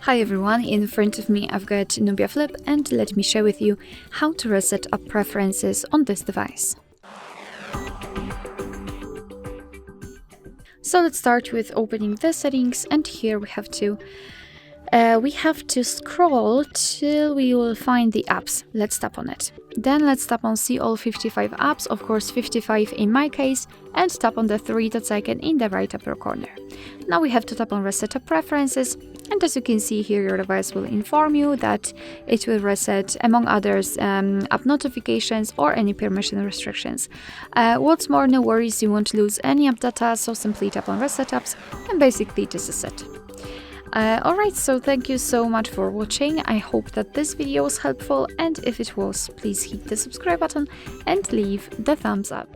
Hi everyone, in front of me I've got Nubia Flip and let me share with you how to reset up preferences on this device. So let's start with opening the settings, and here we have to scroll till we will find the apps. Let's tap on it. Then let's tap on see all 55 apps, of course 55 in my case, and tap on the three dots icon in the right upper corner. Now we have to tap on reset up preferences, and as you can see here, your device will inform you that it will reset, among others, app notifications or any permission restrictions. What's more, no worries, you won't lose any app data, so simply tap on reset apps, and basically this is it. Alright, so thank you so much for watching. I hope that this video was helpful, and if it was, please hit the subscribe button and leave the thumbs up.